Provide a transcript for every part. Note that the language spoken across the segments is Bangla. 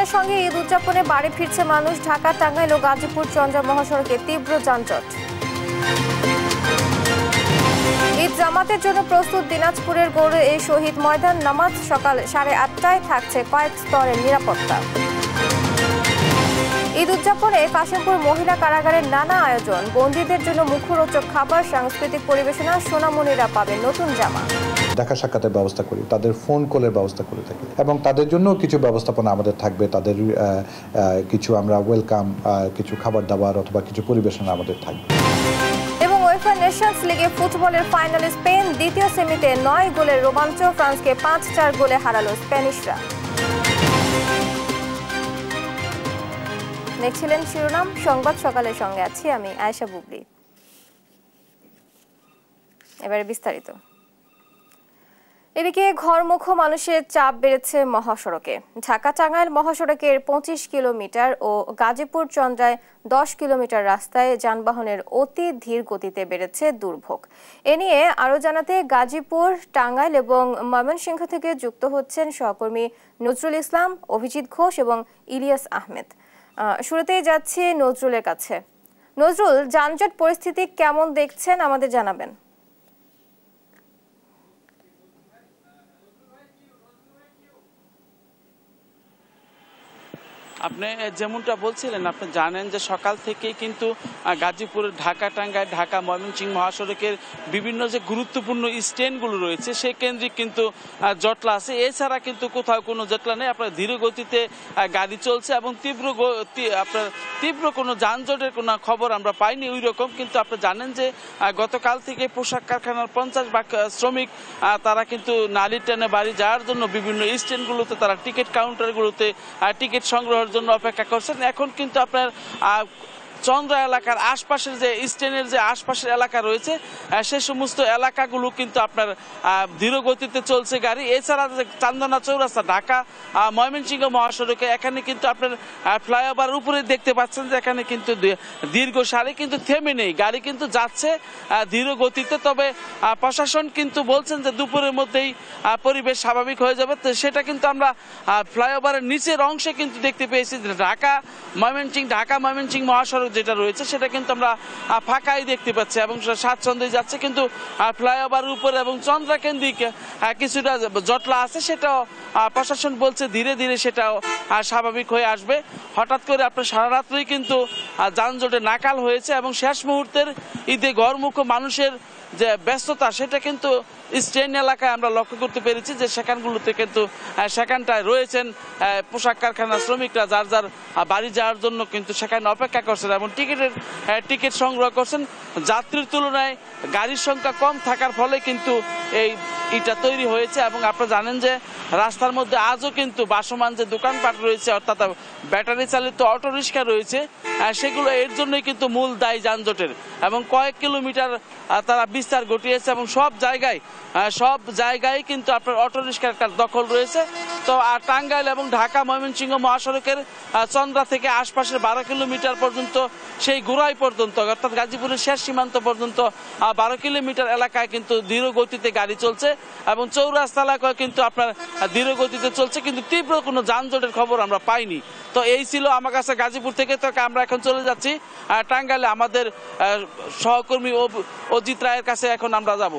রমজানের সঙ্গে ঈদ উদযাপনে বাড়ি ফিরছে মানুষ। ঢাকা, টাঙ্গাইল ও গাজীপুর চন্দ্রা মহাসড়কে তীব্র যানজট। ঈদ জামাতের জন্য প্রস্তুত দিনাজপুরের গৌড়ে এই শহীদ ময়দান। নামাজ সকাল 8:30টায়, থাকছে কয়েক স্তরের নিরাপত্তা। ঈদ উদযাপনে কাশিমপুর মহিলা কারাগারের নানা আয়োজন। বন্দীদের জন্য মুখরোচক খাবার, সাংস্কৃতিক পরিবেশনা, সোনামণিরা পাবেন নতুন জামা। দেখা সাক্ষাতের ব্যবস্থা করি, তাদের ফোন কলের ব্যবস্থা করে থাকি এবং তাদের জন্য কিছু ব্যবস্থাপনা আমাদের থাকবে। তাদের কিছু আমরা ওয়েলকাম, কিছু খাবার দাবার অথবা কিছু পরিবেশনা আমাদের থাকবে। এবং উয়েফা নেশনস লিগে ফুটবলের ফাইনালে স্পেন দ্বিতীয় সেমিতে 9 গোলের রোমাঞ্চ। ফ্রান্সকে 5-4 গোলে হারালো স্প্যানিশরা। দেখছিলেন শিরোনাম সংবাদ সকালের সঙ্গে আছি আমি আয়েশা বুবলি। এবারে বিস্তারিত। এদিকে ঘরমুখো মানুষের চাপ বেড়েছে মহাসড়কে। ঢাকা টাঙ্গাইল মহাসড়কের 25 কিলোমিটার ও গাজীপুর চন্দ্রায় 10 কিলোমিটার রাস্তায় যানবাহনের অতি ধীর গতিতে বেড়েছে দুর্ভোগ। এ নিয়ে আরও জানাতে গাজীপুর, টাঙ্গাইল এবং ময়মনসিংহ থেকে যুক্ত হচ্ছেন সহকর্মী নজরুল ইসলাম, অভিজিৎ ঘোষ এবং ইলিয়াস আহমেদ। শুরুতেই যাচ্ছি নজরুলের কাছে। নজরুল, যানজট পরিস্থিতি কেমন দেখছেন আমাদের জানাবেন। আপনি যেমনটা বলছিলেন, আপনি জানেন যে সকাল থেকেই কিন্তু গাজীপুরের ঢাকা টাঙ্গাইল, ঢাকা ময়মনসিংহ মহাসড়কের বিভিন্ন যে গুরুত্বপূর্ণ স্ট্যান্ডগুলো রয়েছে সেই কেন্দ্রিক কিন্তু জটলা আছে। এছাড়া কিন্তু কোথাও কোনো জটলা নেই। আপনার ধীর গতিতে গাড়ি চলছে এবং তীব্র কোনো যানজটের কোনো খবর আমরা পাইনি ওই রকম। কিন্তু আপনি জানেন যে গতকাল থেকে পোশাক কারখানার 50 ভাগ শ্রমিক তারা কিন্তু নালি টেনে বাড়ি যাওয়ার জন্য বিভিন্ন স্ট্যান্ডগুলোতে, তারা টিকিট কাউন্টারগুলোতে টিকিট সংগ্রহের জন্য অপেক্ষা করছেন। এখন কিন্তু আপনার চন্দ্রা এলাকার আশপাশের যে স্টেনের যে আশপাশের এলাকা রয়েছে সে সমস্ত এলাকাগুলো কিন্তু আপনার ধীর গতিতে চলছে গাড়ি। এছাড়া যে চান্দনা চৌরাস্তা ঢাকা ময়মনসিংহ মহাসড়কে এখানে কিন্তু আপনার ফ্লাইওভার উপরে দেখতে পাচ্ছেন যে এখানে কিন্তু দীর্ঘ সারি কিন্তু থেমে নেই, গাড়ি কিন্তু যাচ্ছে ধীর গতিতে। তবে প্রশাসন কিন্তু বলছেন যে দুপুরের মধ্যেই পরিবেশ স্বাভাবিক হয়ে যাবে। তো সেটা কিন্তু আমরা ফ্লাইওভারের নিচের অংশে কিন্তু দেখতে পেয়েছি যে ঢাকা ময়মনসিংহ মহাসড়ক যেটা রয়েছে সেটা কিন্তু আমরা ফাঁকাই দেখতে পাচ্ছি এবং স্বাচ্ছন্দ্যে যাচ্ছে। কিন্তু ফ্লাইওভার উপরে এবং চন্দ্রা কেন্দ্রিক কিছুটা জটলা আছে, সেটাও প্রশাসন বলছে ধীরে ধীরে সেটাও স্বাভাবিক হয়ে আসবে। হঠাৎ করে আপনার সারা রাত্রেই কিন্তু যানজটে নাকাল হয়েছে এবং শেষ মুহূর্তের ঈদে ঘরমুখো মানুষের যে ব্যস্ততা সেটা কিন্তু স্ট্যান্ড এলাকায় আমরা লক্ষ্য করতে পেরেছি যে সেখানগুলোতে কিন্তু সেখানটায় রয়েছেন পোশাক কারখানার শ্রমিকরা যার যার বাড়ি যাওয়ার জন্য কিন্তু সেখানে অপেক্ষা করছেন এবং টিকিট সংগ্রহ করছেন। যাত্রীর তুলনায় গাড়ির সংখ্যা কম থাকার ফলে কিন্তু এটা তৈরি হয়েছে। এবং আপনারা জানেন যে রাস্তার মধ্যে আজও কিন্তু ভাসমান যে দোকানপাট রয়েছে অর্থাৎ ব্যাটারি চালিত অটোরিক্সা রয়েছে সেগুলো এর জন্যই কিন্তু মূল দায়ী যানজটের। এবং কয়েক কিলোমিটার তারা বিস্তার ঘটিয়েছে এবং সব জায়গায় কিন্তু আপনার অটোরিক্সার একটা দখল রয়েছে। তো আর টাঙ্গাইল এবং ঢাকা ময়মনসিংহ মহাসড়কের চন্দ্রা থেকে আশপাশের 12 কিলোমিটার পর্যন্ত সেই গোড়াই পর্যন্ত অর্থাৎ গাজীপুরের শেষ সীমান্ত পর্যন্ত 12 কিলোমিটার এলাকায় কিন্তু ধীর গতিতে গাড়ি চলছে এবং চৌরাস্তা এলাকায় কিন্তু আপনার ধীর গতিতে চলছে, কিন্তু তীব্র কোনো যানজটের খবর আমরা পাইনি। তো এই ছিল আমার কাছে গাজীপুর থেকে। তো আমরা এখন চলে যাচ্ছি টাঙ্গাইলে আমাদের সহকর্মী অজিত রায়ের কাছে। এখন আমরা যাব।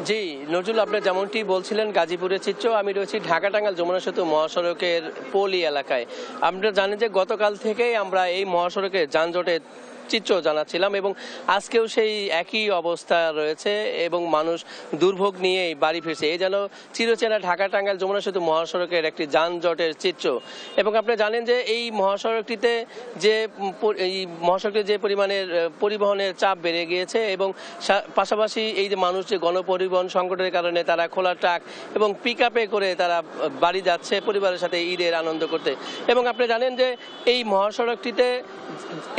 জি নজরুল, আপনি যেমনটি বলছিলেন গাজীপুরের চিত্র, আমি রয়েছি ঢাকা টাঙ্গাইল যমুনা সেতু মহাসড়কের পলি এলাকায়। আপনারা জানেন যে গতকাল থেকেই আমরা এই মহাসড়কের যানজটের চিত্র জানাচ্ছিলাম এবং আজকেও সেই একই অবস্থা রয়েছে এবং মানুষ দুর্ভোগ নিয়েই বাড়ি ফিরছে। এই যেন চিরচেনা ঢাকা টাঙ্গাইল যমুনা সেতু মহাসড়কের একটি যানজটের চিত্র। এবং আপনি জানেন যে এই মহাসড়কটিতে যে পরিমাণের পরিবহনের চাপ বেড়ে গিয়েছে এবং পাশাপাশি এই যে মানুষ যে গণপরিবহন সংকটের কারণে তারা খোলা ট্রাক এবং পিকআপে করে তারা বাড়ি যাচ্ছে পরিবারের সাথে ঈদের আনন্দ করতে। এবং আপনি জানেন যে এই মহাসড়কটিতে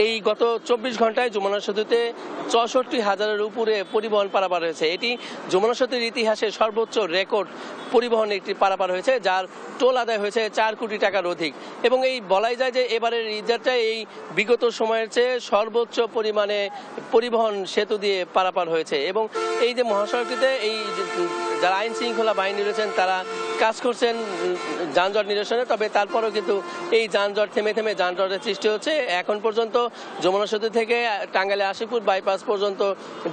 এই গত 24 ঘন্টায় যমুনা সেতুতে 64,000-এর উপরে পরিবহন পারাপার হয়েছে। এটি যমুনা সেতুর ইতিহাসে সর্বোচ্চ রেকর্ড পরিবহন একটি পারাপার হয়েছে, যার টোল আদায় হয়েছে 4 কোটি টাকার অধিক। এবং এই বলাই যায় যে এবারের ঈদটা এই বিগত সময়ের চেয়ে সর্বোচ্চ পরিমাণে পরিবহন সেতু দিয়ে পারাপার হয়েছে। এবং এই যে মহাসড়কটিতে এই যারা আইন শৃঙ্খলা বাহিনী রয়েছেন তারা কাজ করছেন যানজট নিরসনে, তবে তারপরেও কিন্তু এই যানজট থেমে থেমে যানজটের সৃষ্টি হচ্ছে। এখন পর্যন্ত যমুনা সেতু থেকে টাঙ্গাইলে আশিপুর বাইপাস পর্যন্ত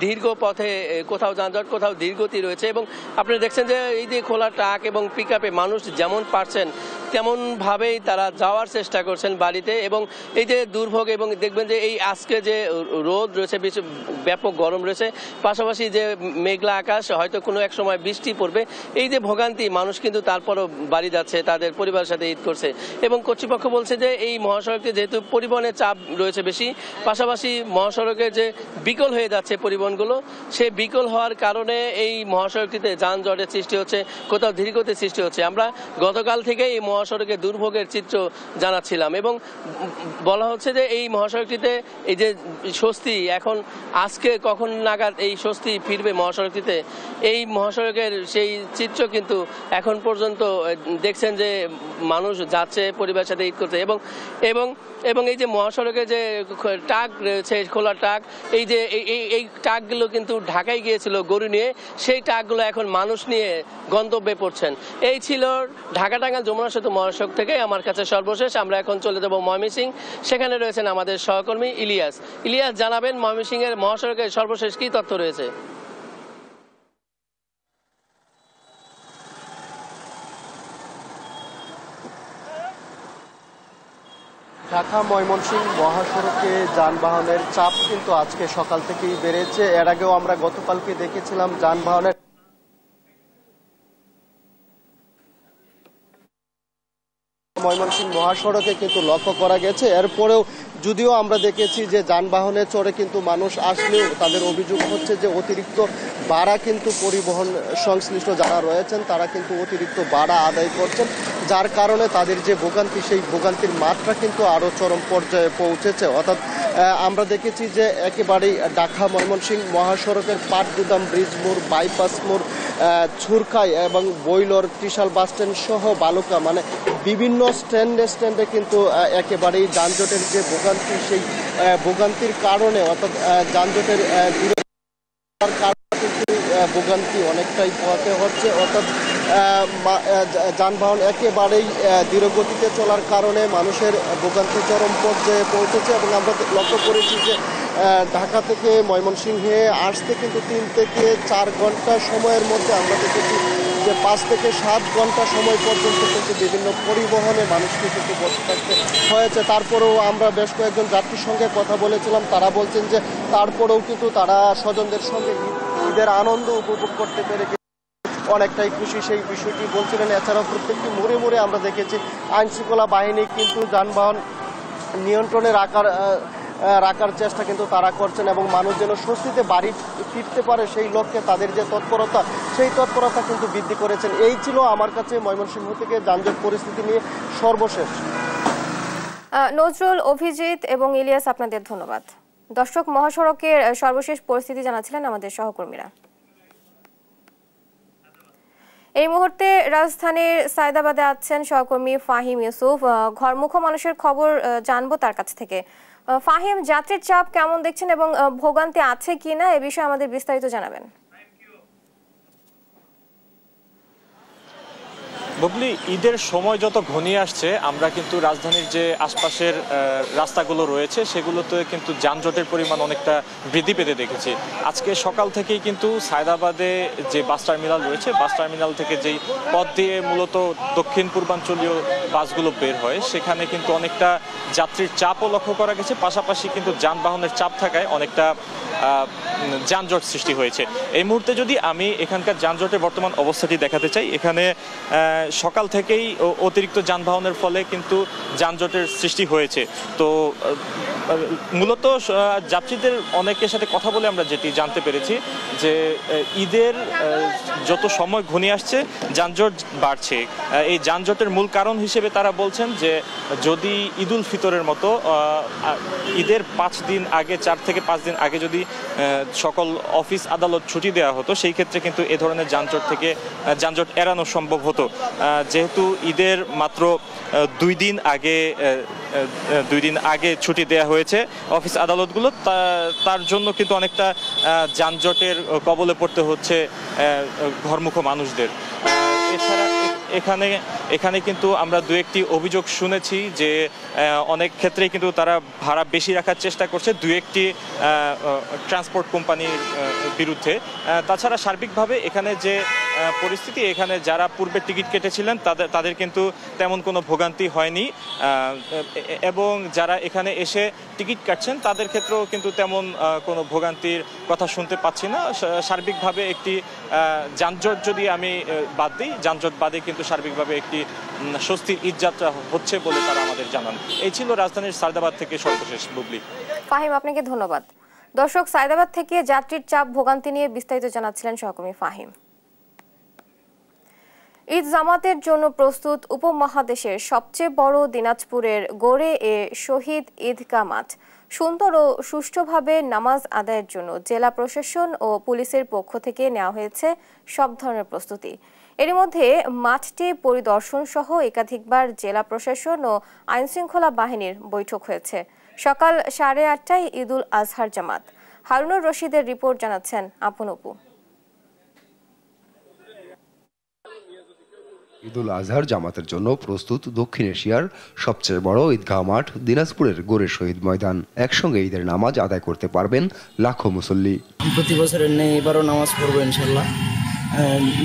দীর্ঘ পথে কোথাও যানজট কোথাও ধীরগতি রয়েছে। এবং আপনারা দেখছেন যে এই যে খোলা ট্রাক এবং পিকআপে মানুষ যেমন পারছেন তেমনভাবেই তারা যাওয়ার চেষ্টা করছেন বাড়িতে। এবং এই যে দুর্ভোগ, এবং দেখবেন যে এই আজকে যে রোদ রয়েছে, ব্যাপক গরম রয়েছে, পাশাপাশি যে মেঘলা আকাশ, হয়তো কোনো এক সময় বৃষ্টি পড়বে, এই যে ভোগান্তি, মানুষ কিন্তু তারপরও বাড়ি যাচ্ছে, তাদের পরিবারের সাথে ঈদ করছে। এবং কর্তৃপক্ষ বলছে যে এই মহাসড়কে যেহেতু পরিবহনের চাপ রয়েছে বেশি, পাশাপাশি মহাসড়কে যে বিকল হয়ে যাচ্ছে পরিবহনগুলো, সেই বিকল হওয়ার কারণে এই মহাসড়কটিতে যানজটের সৃষ্টি হচ্ছে, কোথাও ধীরগতির সৃষ্টি হচ্ছে। আমরা গতকাল থেকে এই মহাসড়কে দুর্ভোগের চিত্র জানাচ্ছিলাম এবং বলা হচ্ছে যে এই মহাসড়কটিতে এই যে স্বস্তি, এখন আজকে কখন নাগাদ এই স্বস্তি ফিরবে মহাসড়কটিতে, এই মহাসড়কের সেই চিত্র কিন্তু এখন পর্যন্ত দেখছেন যে মানুষ যাচ্ছে পরিবারের সাথে ঈদ করতে। এবং এবং এই যে মহাসড়কে যে ট্রাক রয়েছে, খোলা ট্রাক, এই যে এই ট্রাকগুলো কিন্তু ঢাকায় গিয়েছিল গরু নিয়ে, সেই ট্রাকগুলো এখন মানুষ নিয়ে গন্তব্যে পড়ছেন। এই ছিল ঢাকা টাঙ্গাইল যমুনা সেতু মহাসড়ক থেকে আমার কাছে সর্বশেষ। আমরা এখন চলে যাব ময়মনসিংহ, সেখানে রয়েছেন আমাদের সহকর্মী ইলিয়াস। ইলিয়াস, জানাবেন ময়মনসিংহের মহাসড়কের সর্বশেষ কি তথ্য রয়েছে? ঢাকা ময়মনসিংহ মহাসড়কে যানবাহনের চাপ কিন্তু আজকে সকাল থেকেই বেড়েছে। এর আগেও আমরা গতকালকে দেখেছিলাম যানবাহনের ময়মনসিংহ মহাসড়কে কিন্তু লক্ষ্য করা গেছে। এরপরেও যদিও আমরা দেখেছি যে যানবাহনে চড়ে কিন্তু মানুষ আসলেও তাদের অভিযোগ হচ্ছে যে অতিরিক্ত ভাড়া কিন্তু পরিবহন সংশ্লিষ্ট যারা রয়েছেন তারা কিন্তু অতিরিক্ত ভাড়া আদায় করছেন, যার কারণে তাদের যে ভোগান্তি, সেই ভোগান্তির মাত্রা কিন্তু আরও চরম পর্যায়ে পৌঁছেছে। অর্থাৎ আমরা দেখেছি যে একেবারেই ঢাকা ময়মনসিংহ মহাসড়কের পাটগুদাম ব্রিজ মোড়, বাইপাস মোড়, ছুরখাই এবং বইলর, ত্রিশাল বাসস্ট্যান্ড সহ বালুকা, মানে বিভিন্ন স্ট্যান্ডে কিন্তু একেবারেই যানজটের যে ভোগান্তি, সেই ভোগান্তির কারণে অর্থাৎ যানজটের কারণে কিন্তু ভোগান্তি অনেকটাই পোহাতে হচ্ছে। অর্থাৎ যানবাহন একেবারেই ধীরগতিতে চলার কারণে মানুষের ভোগান্তি চরম পর্যায়ে পৌঁছেছে। এবং আমরা লক্ষ্য করেছি যে ঢাকা থেকে ময়মনসিংহে আসতে কিন্তু 3 থেকে 4 ঘন্টা সময়ের মধ্যে আমরা দেখেছি যে 5 থেকে 7 ঘন্টা সময় পর্যন্ত কিন্তু বিভিন্ন পরিবহনে মানুষকে কিন্তু বসে থাকতে হয়েছে। তারপরেও আমরা বেশ কয়েকজন যাত্রীর সঙ্গে কথা বলেছিলাম, তারা বলছেন যে তারপরেও কিন্তু তারা স্বজনদের সঙ্গে ঈদের আনন্দ উপভোগ করতে পেরে অনেকটাই খুশি, সেই বিষয়টি বলছিলেন। এছাড়াও প্রত্যেকটি মোড়ে মোড়ে আমরা দেখেছি আইনশৃঙ্খলা বাহিনী কিন্তু যানবাহন নিয়ন্ত্রণে রাখার চেষ্টা কিন্তু তারা করছেন এবং মানুষ যেন স্বস্তিতে বাড়ি ফিরতে পারে সেই লক্ষ্যে তাদের যে তৎপরতা, সেই তৎপরতা কিন্তু বৃদ্ধি করেছেন। এই ছিল আমার কাছে ময়মনসিংহ থেকে যানজট পরিস্থিতি নিয়ে সর্বশেষ। নজরুল, অভিজিৎ এবং ইলিয়াস, আপনাদের ধন্যবাদ। দর্শক, মহাসড়কের সর্বশেষ পরিস্থিতি জানাচ্ছিলেন আমাদের সহকর্মীরা। এই মুহূর্তে রাজধানীর সায়দাবাদে আছেন সহকর্মী ফাহিম ইউসুফ। ঘরমুখো মানুষের খবর জানবো তার কাছ থেকে। ফাহিম, যাত্রীর চাপ কেমন দেখছেন এবং ভোগান্তি আছে কিনা এ বিষয়ে আমাদের বিস্তারিত জানাবেন। বুবলি, ঈদের সময় যত ঘনিয়ে আসছে আমরা কিন্তু রাজধানীর যে আশপাশের রাস্তাগুলো রয়েছে সেগুলোতে কিন্তু যানজটের পরিমাণ অনেকটা বৃদ্ধি পেতে দেখেছি। আজকে সকাল থেকেই কিন্তু সায়দাবাদে যে বাস টার্মিনাল রয়েছে, বাস টার্মিনাল থেকে যেই পথ দিয়ে মূলত দক্ষিণ পূর্বাঞ্চলীয় বাসগুলো বের হয় সেখানে কিন্তু অনেকটা যাত্রীর চাপও লক্ষ্য করা গেছে, পাশাপাশি কিন্তু যানবাহনের চাপ থাকায় অনেকটা যানজট সৃষ্টি হয়েছে। এই মুহূর্তে যদি আমি এখানকার যানজটের বর্তমান অবস্থাটি দেখাতে চাই, এখানে সকাল থেকেই অতিরিক্ত যানবাহনের ফলে কিন্তু যানজটের সৃষ্টি হয়েছে। তো মূলত যাত্রীদের অনেকের সাথে কথা বলে আমরা যেটি জানতে পেরেছি যে ঈদের যত সময় ঘনিয়ে আসছে যানজট বাড়ছে। এই যানজটের মূল কারণ হিসেবে তারা বলছেন যে যদি ঈদুল ফিতরের মতো ঈদের 5 দিন আগে, 4 থেকে 5 দিন আগে যদি সকল অফিস আদালত ছুটি দেওয়া হতো সেই ক্ষেত্রে কিন্তু এ ধরনের যানজট এড়ানো সম্ভব হতো। যেহেতু ঈদের মাত্র 2 দিন আগে ছুটি দেওয়া হয়েছে অফিস আদালতগুলো, তার জন্য কিন্তু অনেকটা যানজটের কবলে পড়তে হচ্ছে ঘরমুখো মানুষদের। এছাড়া এখানে কিন্তু আমরা দু একটি অভিযোগ শুনেছি যে অনেক ক্ষেত্রে কিন্তু তারা ভাড়া বেশি রাখার চেষ্টা করছে দু একটি ট্রান্সপোর্ট কোম্পানির বিরুদ্ধে। তাছাড়া সার্বিকভাবে এখানে যে পরিস্থিতি, এখানে যারা পূর্বে টিকিট কেটেছিলেন তাদের কিন্তু তেমন কোনো ভোগান্তি হয়নি, এবং যারা এখানে এসে টিকিট কাটছেন তাদের ক্ষেত্রেও কিন্তু তেমন কোনো ভোগান্তির কথা শুনতে পাচ্ছি না। সার্বিকভাবে একটি যানজট যদি আমি বাদ দিই, যানজট বাদে কিন্তু সার্বিকভাবে একটি স্বস্তির ঈদযাত্রা হচ্ছে বলে তারা আমাদের জানান। এই ছিল রাজধানীর সায়দাবাদ থেকে সর্বশেষ বুবলি। ফাহিম, আপনাকে ধন্যবাদ। দর্শক, সায়দাবাদ থেকে যাত্রীর চাপ ভোগান্তি নিয়ে বিস্তারিত জানাচ্ছিলেন সহকর্মী ফাহিম। ঈদ জামাতের জন্য প্রস্তুত উপমহাদেশের সবচেয়ে বড় দিনাজপুরের গড়ে এ শহীদ ঈদগাহ মাঠ সুন্দর ও সুষ্ঠুভাবে নামাজ আদায়ের জন্য জেলা প্রশাসন ও পুলিশের পক্ষ থেকে নেওয়া হয়েছে সব ধরনের প্রস্তুতি। এর মধ্যে মাঠটি পরিদর্শন সহ একাধিকবার জেলা প্রশাসন ও আইনশৃঙ্খলা বাহিনীর বৈঠক হয়েছে। সকাল 8:30টায় ঈদুল আজহার জামাত। হারুনুর রশিদের রিপোর্ট জানাচ্ছেন আপন অপু। ঈদুল আজহার জামাতের জন্য প্রস্তুত দক্ষিণ এশিয়ার সবচেয়ে বড় ঈদগাহ মাঠ দিনাজপুরের গোরে শহীদ ময়দান। একসঙ্গে ঈদের নামাজ আদায় করতে পারবেন লাখো মুসল্লি। প্রতি বছরের নেই এবারও নামাজ পড়বো ইনশাল্লাহ।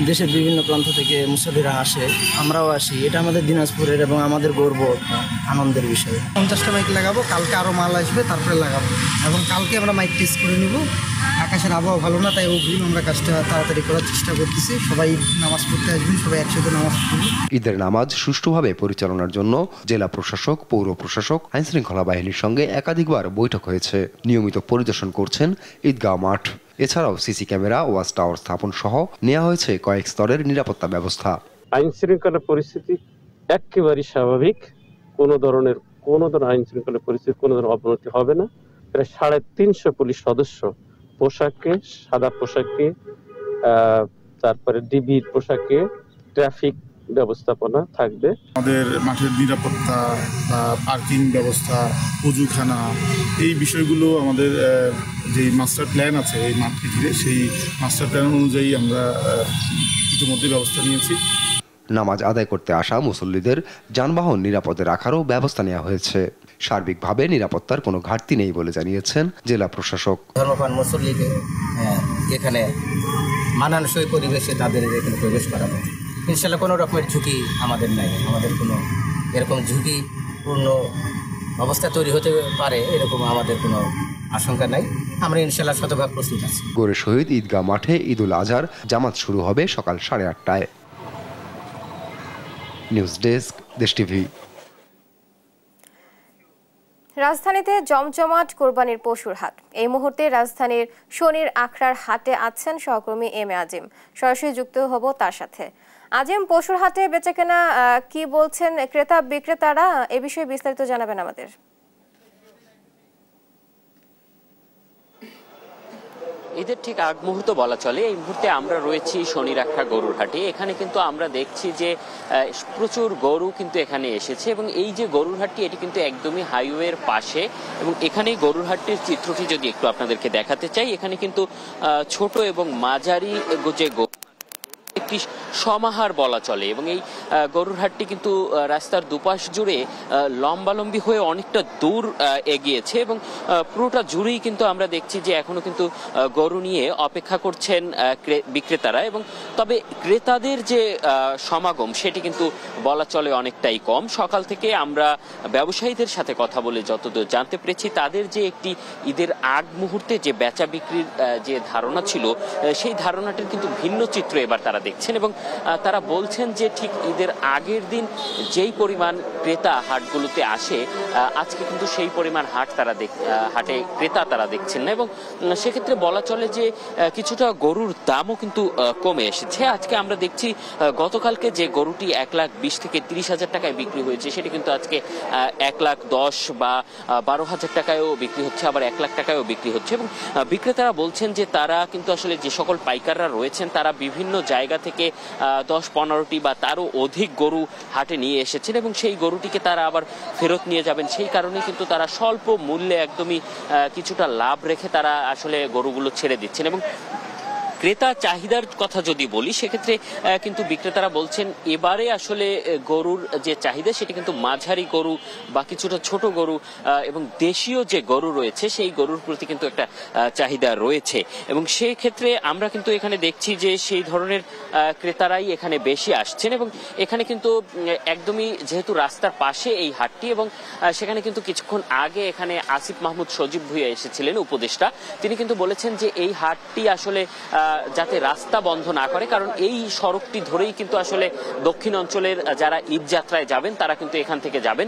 দেশের বিভিন্ন প্রান্ত থেকে মুসল্লিরা আসে, আমরাও আসি। এটা আমাদের দিনাজপুরের এবং আমাদের গর্ব, আনন্দের বিষয়। 50টা মাইক লাগাবো, কালকে আরও মাল আসবে, তারপরে লাগাবো। এবং কালকে আমরা মাইক টেস্ট করে নিব। আকাশের আবহাওয়া ভালো না, তাই অগ্রিম আমরা কাজটা তাড়াতাড়ি করার চেষ্টা করতেছি। সবাই নামাজ পড়তে আসবেন, সবাই একসাথে নামাজ পড়ব। ঈদের নামাজ সুষ্ঠুভাবে পরিচালনার জন্য জেলা প্রশাসক, পৌর প্রশাসক, আইনশৃঙ্খলা বাহিনীর সঙ্গে একাধিকবার বৈঠক হয়েছে। নিয়মিত পরিদর্শন করছেন ঈদগাহ মাঠ। এছাড়াও সিসি ক্যামেরা, ওয়াচ টাওয়ার স্থাপন সহ নেওয়া হয়েছে কয়েক স্তরের নিরাপত্তা ব্যবস্থা। আইন শৃঙ্খলা পরিস্থিতি একেবারেই স্বাভাবিক। কোনো ধরনের আইন শৃঙ্খলা পরিস্থিতি কোনো ধরনের অবনতি হবে না। প্রায় 350 পুলিশ সদস্য পোশাকে, সাদা পোশাকে, তারপরে ডিবির পোশাকে ট্রাফিক ব্যবস্থাপনা থাকবে। আমাদের মাঠের নিরাপত্তা, পার্কিং ব্যবস্থা, উজুখানা, এই বিষয়গুলো আমাদের যে মাস্টার প্ল্যান আছে এই মাঠকে ঘিরে, সেই মাস্টার প্ল্যান অনুযায়ী আমরা ইতিমধ্যে ব্যবস্থা নিয়েছি। নামাজ আদায় করতে আসা মুসল্লিদের যানবাহন নিরাপদে রাখারও ব্যবস্থা নেওয়া হয়েছে। সার্বিকভাবে নিরাপত্তার কোনো ঘাটতি নেই বলে জানিয়েছেন জেলা প্রশাসক। ধর্মপ্রাণ মুসল্লিদের এখানে মানানসই পরিবেশে তাদের এখানে প্রবেশ করাবো ইনশাল্লাহ। কোনো রকমের ঝুঁকি আমাদের নাই। আমাদের কোনো এরকম ঝুঁকিপূর্ণ অবস্থা তৈরি হতে পারে এরকম আমাদের কোনো আশঙ্কা নাই। আমরা ইনশাল্লাহ শতভাগ প্রস্তুত আছি। গোরে শহীদ ঈদগাহ মাঠে ঈদুল আজহার জামাত শুরু হবে সকাল 8:30টায়। নিউজ ডেস্ক, দেশ টিভি। রাজধানীতে জমজমাট কোরবানির পশুর হাট। এই মুহূর্তে রাজধানীর শনির আখড়ার হাটে আছেন সহকর্মী এম এ আজিম। সরাসরি যুক্ত হব তার সাথে। আজিম, পশুর হাটে বেচাকেনা কি বলছেন ক্রেতা বিক্রেতারা, এ বিষয়ে বিস্তারিত জানাবেন আমাদের। ঈদের ঠিক আগ মুহূর্ত বলা চলে। এই মুহূর্তে আমরা রয়েছি শনির আখড়া গরুর হাটে। এখানে কিন্তু আমরা দেখছি যে প্রচুর গরু কিন্তু এখানে এসেছে, এবং এই যে গরুর হাটটি এটি কিন্তু একদমই হাইওয়ের পাশে, এবং এখানে গরুর হাটটির চিত্রটি যদি একটু আপনাদেরকে দেখাতে চাই, এখানে কিন্তু ছোট এবং মাঝারি যে একটি সমাহার বলা চলে, এবং এই গরুর হাটটি কিন্তু রাস্তার দুপাশ জুড়ে লম্বালম্বি হয়ে অনেকটা দূর এগিয়েছে, এবং পুরোটা জুড়েই কিন্তু আমরা দেখছি যে এখনো কিন্তু গরু নিয়ে অপেক্ষা করছেন বিক্রেতারা, এবং তবে ক্রেতাদের যে সমাগম সেটি কিন্তু বলা চলে অনেকটাই কম। সকাল থেকে আমরা ব্যবসায়ীদের সাথে কথা বলে যতদূর জানতে পেরেছি, তাদের যে একটি ঈদের আগ মুহূর্তে যে বেচা বিক্রির যে ধারণা ছিল, সেই ধারণাটির কিন্তু ভিন্ন চিত্র এবার তারা দেখছেন, এবং তারা বলছেন যে ঠিক ঈদের আগের দিন যেই পরিমাণ ক্রেতা হাটগুলোতে আসে, আজকে কিন্তু সেই পরিমাণ হাটে ক্রেতা তারা দেখছেন না, এবং সেক্ষেত্রে বলা চলে যে কিছুটা গরুর দামও কিন্তু কমে এসেছে। আজকে আমরা দেখছি গতকালকে যে গরুটি 1,20,000 থেকে 30,000 টাকায় বিক্রি হয়েছে, সেটি কিন্তু আজকে 1,10,000 বা 12,000 টাকায়ও বিক্রি হচ্ছে, আবার 1,00,000 টাকায়ও বিক্রি হচ্ছে, এবং বিক্রেতারা বলছেন যে তারা কিন্তু আসলে যে সকল পাইকাররা রয়েছেন তারা বিভিন্ন জায়গা থেকে 10-15টি বা তারও অধিক গরু হাটে নিয়ে এসেছেন, এবং সেই গরুটিকে তারা আবার ফেরত নিয়ে যাবেন। সেই কারণে কিন্তু তারা স্বল্প মূল্যে একদমই কিছুটা লাভ রেখে তারা আসলে গরুগুলো ছেড়ে দিচ্ছেন, এবং ক্রেতা চাহিদার কথা যদি বলি সেক্ষেত্রে কিন্তু বিক্রেতারা বলছেন এবারে আসলে গরুর যে চাহিদা সেটি কিন্তু মাঝারি গরু বা কিছুটা ছোট গরু এবং দেশীয় যে গরু রয়েছে সেই গরুর প্রতি কিন্তু একটা চাহিদা রয়েছে এবং সেই ক্ষেত্রে আমরা কিন্তু এখানে দেখছি যে সেই ধরনের ক্রেতারাই এখানে বেশি আসছেন এবং এখানে কিন্তু একদমই যেহেতু রাস্তার পাশে এই হাটটি এবং সেখানে কিন্তু কিছুক্ষণ আগে এখানে আসিফ মাহমুদ সজীব ভুঁইয়া এসেছিলেন উপদেষ্টা, তিনি কিন্তু বলেছেন যে এই হাটটি আসলে যাতে রাস্তা বন্ধ না করে, কারণ এই সড়কটি ধরেই কিন্তু আসলে দক্ষিণ অঞ্চলের যারা ঈদ যাত্রায় যাবেন তারা কিন্তু এখান থেকে যাবেন,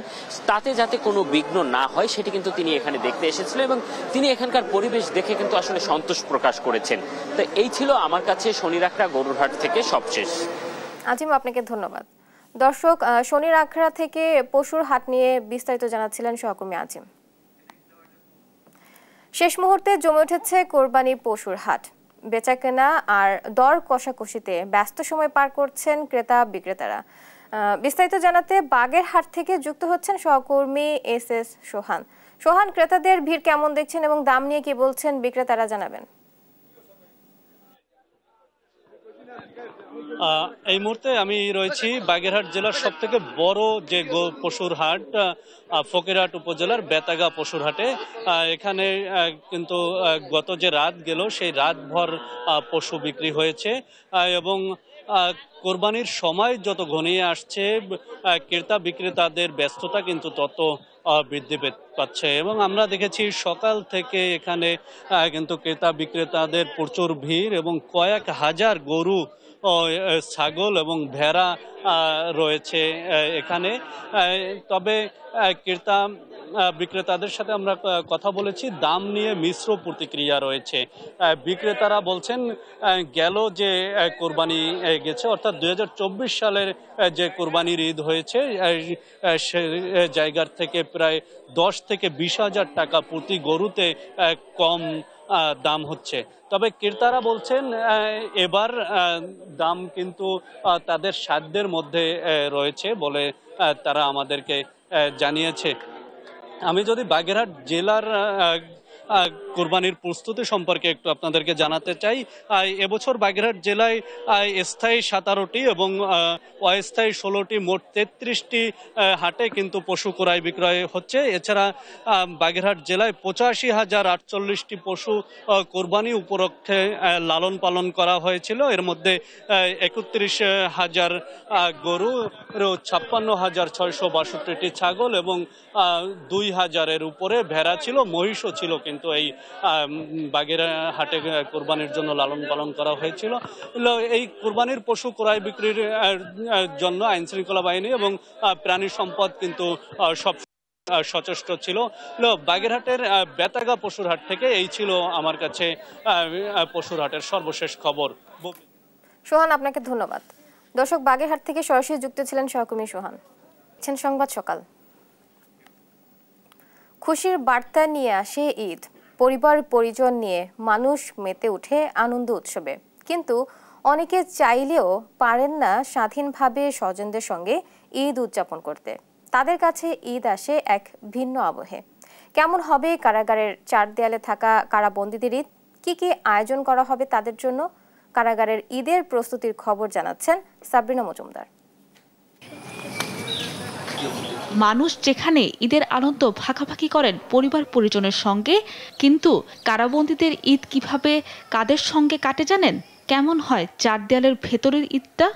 তাতে যাতে কোনো বিঘ্ন না হয় সেটি কিন্তু তিনি এখানে দেখতে এসেছিলেন এবং তিনি এখানকার পরিবেশ দেখে কিন্তু আসলে সন্তোষ প্রকাশ করেছেন। তো এই ছিল আমার কাছে শনির আখড়া গরুর হাট থেকে সবশেষ। আজিম, আপনাকে ধন্যবাদ। দর্শক, শনির আখড়া থেকে পশুর হাট নিয়ে বিস্তারিত জানাচ্ছিলেন সহকর্মী আজিম। শেষ মুহূর্তে জমে উঠেছে কোরবানি পশুর হাট। বেচাকেনা আর দর কষাকষিতে ব্যস্ত সময় পার করছেন ক্রেতা বিক্রেতারা। বিস্তারিত জানাতে বাগেরহাট থেকে যুক্ত হচ্ছেন সহকর্মী এস সোহান। সোহান, ক্রেতাদের ভিড় কেমন দেখছেন এবং দাম নিয়ে কি বলছেন বিক্রেতারা, জানাবেন। এই মুহূর্তে আমি রয়েছি বাগেরহাট জেলার সব থেকে বড় যে পশুর হাট ফকিরহাট উপজেলার বেতাগা পশুর হাটে। এখানে কিন্তু গত যে রাত গেল সেই রাতভর পশু বিক্রি হয়েছে এবং কোরবানির সময় যত ঘনিয়ে আসছে ক্রেতা বিক্রেতাদের ব্যস্ততা কিন্তু তত বৃদ্ধি পাচ্ছে এবং আমরা দেখেছি সকাল থেকে এখানে কিন্তু ক্রেতা বিক্রেতাদের প্রচুর ভিড় এবং কয়েক হাজার গরু, ছাগল এবং ভেড়া রয়েছে এখানে। তবে ক্রেতা বিক্রেতাদের সাথে আমরা কথা বলেছি, দাম নিয়ে মিশ্র প্রতিক্রিয়া রয়েছে। বিক্রেতারা বলছেন গেল যে কোরবানি গেছে অর্থাৎ 2024 সালের যে কোরবানির ঈদ হয়েছে সে জায়গার থেকে প্রায় 10 থেকে 20 হাজার টাকা প্রতি গরুতে কম দাম হচ্ছে। তবে ক্রেতারা বলছেন এবার দাম কিন্তু তাদের সাধ্যের মধ্যে রয়েছে বলে তারা আমাদেরকে জানিয়েছে। আমি যদি বাগেরহাট জেলার কোরবানির প্রস্তুতি সম্পর্কে একটু আপনাদেরকে জানাতে চাই, এবছর বাগেরহাট জেলায় স্থায়ী 17টি এবং অস্থায়ী 16টি, মোট 33টি হাটে কিন্তু পশু ক্রয় বিক্রয় হচ্ছে। এছাড়া বাগেরহাট জেলায় 85,048টি পশু কোরবানি উপলক্ষে লালন পালন করা হয়েছিল। এর মধ্যে 31,000 গরু, 56,662টি ছাগল এবং 2,000-এর উপরে ভেড়া ছিল, মহিষও ছিল কিন্তু এই বাগেরহাটে কোরবানির জন্য লালন পালন করা হয়েছিল। এই কোরবানির পশু ক্রয় বিক্রির জন্য আইন শৃঙ্খলা বাহিনী এবং প্রাণী সম্পদ কিন্তু সব সচেষ্ট ছিল। বাগেরহাটের বেতাগা পশুর হাট থেকে এই ছিল আমার কাছে পশুর হাটের সর্বশেষ খবর। সোহান, আপনাকে ধন্যবাদ। দর্শক, বাগেরহাট থেকে সরাসরি যুক্ত ছিলেন সহকর্মী সোহান। সংবাদ সকাল। খুশির বার্তা নিয়ে আসে ঈদ। পরিবার পরিজন নিয়ে মানুষ মেতে উঠে আনন্দ উৎসবে, কিন্তু অনেকে চাইলেও পারেন না স্বাধীনভাবে স্বজনদের সঙ্গে ঈদ উদযাপন করতে। তাদের কাছে ঈদ আসে এক ভিন্ন আবহে। কেমন হবে কারাগারের 4 দেয়ালে থাকা কারাবন্দীদের ঈদ? কি আয়োজন করা হবে তাদের জন্য? কারাগারের ঈদের প্রস্তুতির খবর জানাচ্ছেন সাবরিনা মজুমদার। মানুষ যেখানে ঈদের আনন্দ ভাগাভাগি করেন পরিবার পরিজনের সঙ্গে, কিন্তু কারাবন্দীদের ঈদ কিভাবে কাদের সঙ্গে কাটে জানেন? কেমন হয় 4 দেয়ালের ভেতরের ঈদটা?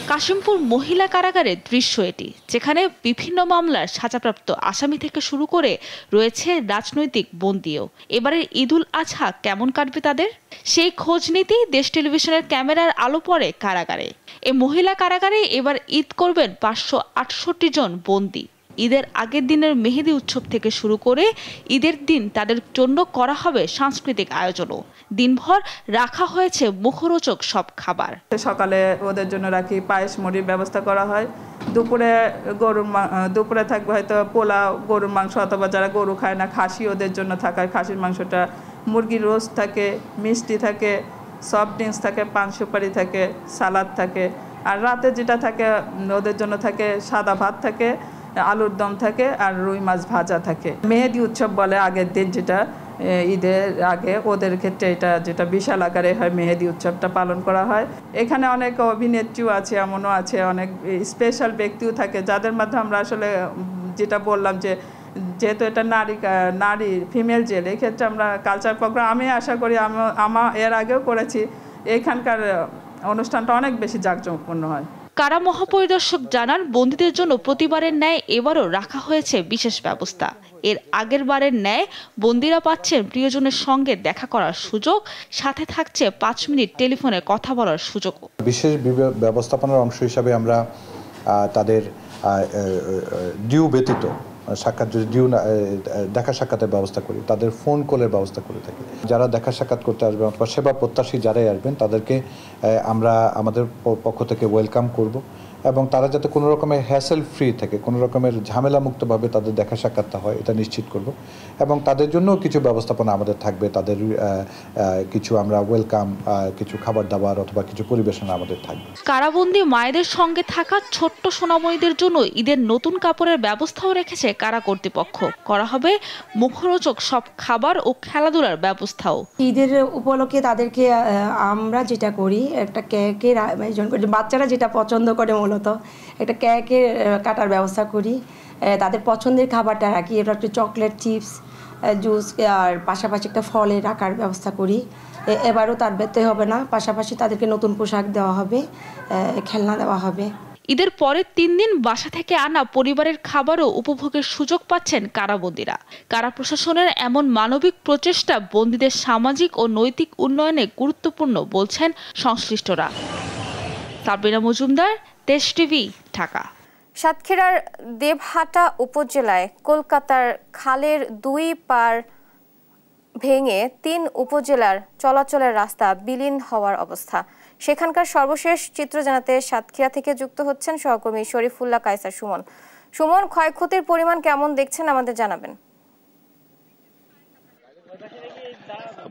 কাশিমপুর মহিলা কারাগারের দৃশ্য এটি, যেখানে বিভিন্ন মামলার সাজাপ্রাপ্ত আসামি থেকে শুরু করে রয়েছে রাজনৈতিক বন্দীও। এবারের ঈদুল আজহা কেমন কাটবে তাদের, সেই খোঁজ নিতেই দেশ টেলিভিশনের ক্যামেরার আলো পড়ে কারাগারে। এই মহিলা কারাগারে এবার ঈদ করবেন 568 জন বন্দী। ঈদের আগের দিনের মেহেদি উৎসব থেকে শুরু করে ঈদের দিন তাদের জন্য করা হবে সাংস্কৃতিক আয়োজনও। দিনভর রাখা হয়েছে মুখরোচক সব খাবার। সকালে ওদের জন্য রাখি পায়েস মুড়ির ব্যবস্থা করা হয়। দুপুরে থাকবে হয়তো পোলাও, গরুর মাংস, অথবা যারা গরু খায় না খাসি ওদের জন্য থাকায় খাসির মাংসটা, মুরগির রোস্ট থাকে, মিষ্টি থাকে, সফট ড্রিঙ্কস থাকে, পান সুপারি থাকে, সালাদ থাকে। আর রাতে যেটা থাকে ওদের জন্য থাকে সাদা ভাত থাকে, আলুর দম থাকে আর রুই মাছ ভাজা থাকে। মেহেদি উৎসব বলে আগের দিন, যেটা ঈদের আগে ওদের ক্ষেত্রে এটা যেটা বিশাল আকারে হয় মেহেদি উৎসবটা পালন করা হয়। এখানে অনেক অভিনেত্রীও আছে, এমনও আছে অনেক স্পেশাল ব্যক্তিও থাকে যাদের মাধ্যমে আমরা আসলে যেটা বললাম যে যেহেতু এটা নারী ফিমেল জেল, এই ক্ষেত্রে আমরা কালচার প্রোগ্রাম আমি আশা করি আমার এর আগেও করেছি, এখানকার অনুষ্ঠানটা অনেক বেশি জাঁকজমকপূর্ণ হয়। কারা মহাপরিদর্শক জানান, বন্দীদের জন্য প্রতিবারের ন্যায় এবারও রাখা হয়েছে বিশেষ ব্যবস্থা। এর আগের বারের ন্যায় বন্দীরা পাচ্ছেন প্রিয়জনের সঙ্গে দেখা করার সুযোগ, সাথে থাকছে 5 মিনিট টেলিফোনে কথা বলার সুযোগ। বিশেষ ব্যবস্থাপনার অংশ হিসাবে আমরা তাদের ডিউ ব্যতীত সাক্ষাৎ যদি দেখা সাক্ষাতের ব্যবস্থা করি, তাদের ফোন কলের ব্যবস্থা করে থাকি। যারা দেখা সাক্ষাৎ করতে আসবেন অথবা সেবা প্রত্যাশী যারাই আসবেন তাদেরকে আমরা আমাদের পক্ষ থেকে ওয়েলকাম করব এবং তারা যাতে কোনো রকমের হ্যাসেল ফ্রি থাকে, কোনো রকমের ঝামেলা মুক্তভাবে তাদের দেখা সাক্ষাৎটা হয় এটা নিশ্চিত করব এবং তাদের জন্য কিছু ব্যবস্থাপনা আমাদের থাকবে। তাদের কিছু আমরা ওয়েলকাম, কিছু খাবার দাবার অথবা কিছু পরিবেশনা আমাদের থাকবে। কারাবন্দী মায়েদের সঙ্গে থাকা ছোট্ট সোনামণিদের জন্য ঈদের নতুন কাপড়ের ব্যবস্থাও রেখেছে কারা কর্তৃপক্ষ। করা হবে মুখরোচক সব খাবার ও খেলাধুলার ব্যবস্থাও। ঈদের উপলক্ষে তাদেরকে আমরা যেটা করি, একটা কেকের আয়োজন করি, বাচ্চারা যেটা পছন্দ করে মূলত একটা কেকের কাটার ব্যবস্থা করি। তাদের পছন্দের খাবারটা রাখি, এটা একটু চকলেট, চিপস, জুস আর পাশাপাশি একটা ফলের রাখার ব্যবস্থা করি। এবারও তার ব্যত্যয় হবে না, পাশাপাশি তাদেরকে নতুন পোশাক দেওয়া হবে, খেলনা দেওয়া হবে। ঈদের পরের 3 দিন বাসা থেকে আনা পরিবারের খাবারও উপভোগের সুযোগ পাচ্ছেন কারাবন্দীরা। কারা প্রশাসনের এমন মানবিক প্রচেষ্টা বন্দীদের সামাজিক ও নৈতিক উন্নয়নে গুরুত্বপূর্ণ বলছেন সংশ্লিষ্টরা। সাবরিনা মজুমদার, দেশ টিভি, ঢাকা। সাতক্ষীরার দেবহাটা উপজেলায় কলকাতার খালের 2 পাড় ভেঙে 3 উপজেলার চলাচলের রাস্তা বিলীন হওয়ার অবস্থা। সেখানকার সর্বশেষ চিত্র জানাতে সাতক্ষীরা থেকে যুক্ত হচ্ছেন সহকর্মী শরীফুল্লাহ কায়সার সুমন। সুমন, ক্ষয়ক্ষতির পরিমাণ কেমন দেখছেন আমাদের জানাবেন।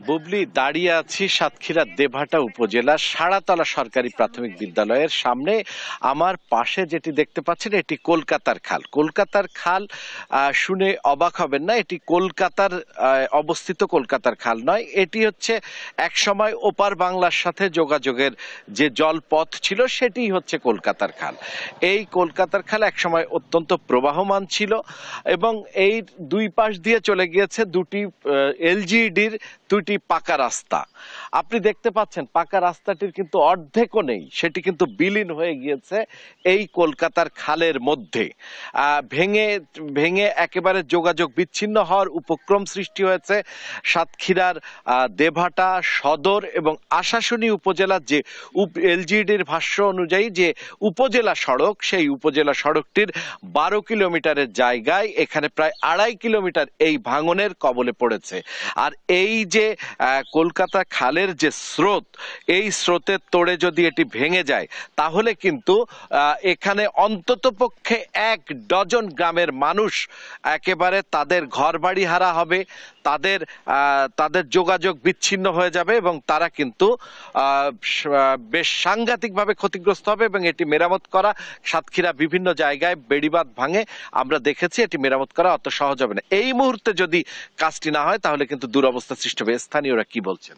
বুবলি, দাঁড়িয়ে আছি সাতক্ষীরা দেবহাটা উপজেলার সাড়াতলা সরকারি প্রাথমিক বিদ্যালয়ের সামনে। আমার পাশে যেটি দেখতে পাচ্ছেন এটি কলকাতার খাল। কলকাতার খাল শুনে অবাক হবেন না, এটি কলকাতার অবস্থিত কলকাতার খাল নয়, এটি হচ্ছে একসময় ওপার বাংলার সাথে যোগাযোগের যে জলপথ ছিল সেটি হচ্ছে কলকাতার খাল। এই কলকাতার খাল একসময় অত্যন্ত প্রবাহমান ছিল এবং এই 2 পাশ দিয়ে চলে গিয়েছে 2টি এলজিইডির 2টি পাকা রাস্তা। আপনি দেখতে পাচ্ছেন পাকা রাস্তাটির কিন্তু অর্ধেকও নেই, সেটি কিন্তু বিলীন হয়ে গিয়েছে এই কলকাতার খালের মধ্যে। ভেঙে ভেঙে একেবারে যোগাযোগ বিচ্ছিন্ন হওয়ার উপক্রম সৃষ্টি হয়েছে। সাতক্ষীরার দেবহাটা সদর এবং আশাশুনি উপজেলার যে এলজিইডির ভাষ্য অনুযায়ী যে উপজেলা সড়ক, সেই উপজেলা সড়কটির 12 কিলোমিটারের জায়গায় এখানে প্রায় 2.5 কিলোমিটার এই ভাঙনের কবলে পড়েছে। আর এই যে কলকাতা খালের যে স্রোত, এই স্রোতের তোড়ে যদি এটি ভেঙে যায় তাহলে কিন্তু এখানে অন্ততপক্ষে 1 ডজন গ্রামের মানুষ একেবারে তাদের ঘরবাড়ি হারা হবে, তাদের যোগাযোগ বিচ্ছিন্ন হয়ে যাবে এবং তারা কিন্তু বেশ সাংঘাতিকভাবে ক্ষতিগ্রস্ত হবে। এবং এটি মেরামত করা, সাতক্ষীরা বিভিন্ন জায়গায় বেড়িবাঁধ ভাঙে, আমরা দেখেছি, এটি মেরামত করা অত সহজ হবে না। এই মুহূর্তে যদি কাজটি না হয় তাহলে কিন্তু দুরবস্থা সৃষ্টি হবে। স্থানীয়রা কি বলছেন?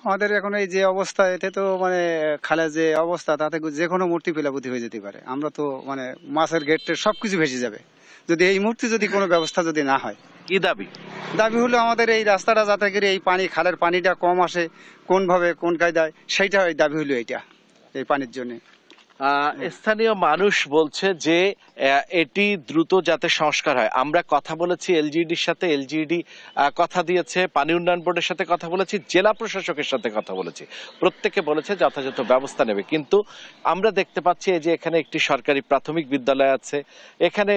আমাদের এখন এই যে অবস্থা, এতে তো মানে খালের যে অবস্থা তাতে যে কোনো মূর্তি ফেলাপুতি হয়ে যেতে পারে। আমরা তো মানে মাছের গেটের সবকিছু ভেসে যাবে যদি এই মুহূর্তে যদি কোনো ব্যবস্থা যদি না হয়। কি দাবি? দাবি হলো আমাদের এই রাস্তাটা যাতে করে এই পানি, খালের পানিটা কম আসে, কোনভাবে কোন কায়দায়, সেইটা দাবি হলো এইটা, এই পানির জন্য। স্থানীয় মানুষ বলছে যে এটি দ্রুত যাতে সংস্কার হয়। আমরা কথা বলেছি এলজিইডির সাথে, এলজিইডি কথা দিয়েছে, পানি উন্নয়ন বোর্ডের সাথে কথা বলেছি, জেলা প্রশাসকের সাথে কথা বলেছি, প্রত্যেকে বলেছে যথাযথ ব্যবস্থা নেবে। কিন্তু আমরা দেখতে পাচ্ছি এই যে এখানে একটি সরকারি প্রাথমিক বিদ্যালয় আছে, এখানে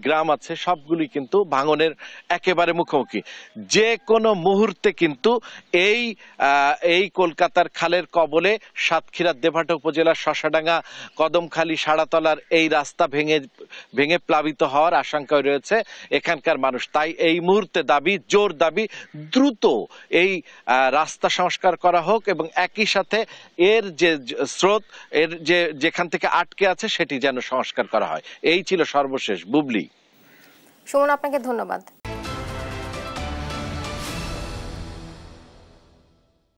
গ্রাম আছে, সবগুলি কিন্তু ভাঙনের একেবারে মুখোমুখি। যে কোনো মুহূর্তে কিন্তু এই কলকাতার খালের কবলে সাতক্ষীরা দেবহাটা উপজেলার শশাডাঙ্গা, কদমখালী, সাড়াতলার এই রাস্তা ভেঙে প্লাবিত হওয়ার আশঙ্কা রয়েছে এখানকার মানুষ। তাই এই মুহূর্তে জোর দাবি দ্রুত এই রাস্তা সংস্কার করা হোক এবং একই সাথে এর যে স্রোত, এর যেখান থেকে আটকে আছে সেটি যেন সংস্কার করা হয়। এই ছিল সর্বশেষ। বুবলি, সুমন, আপনাকে ধন্যবাদ।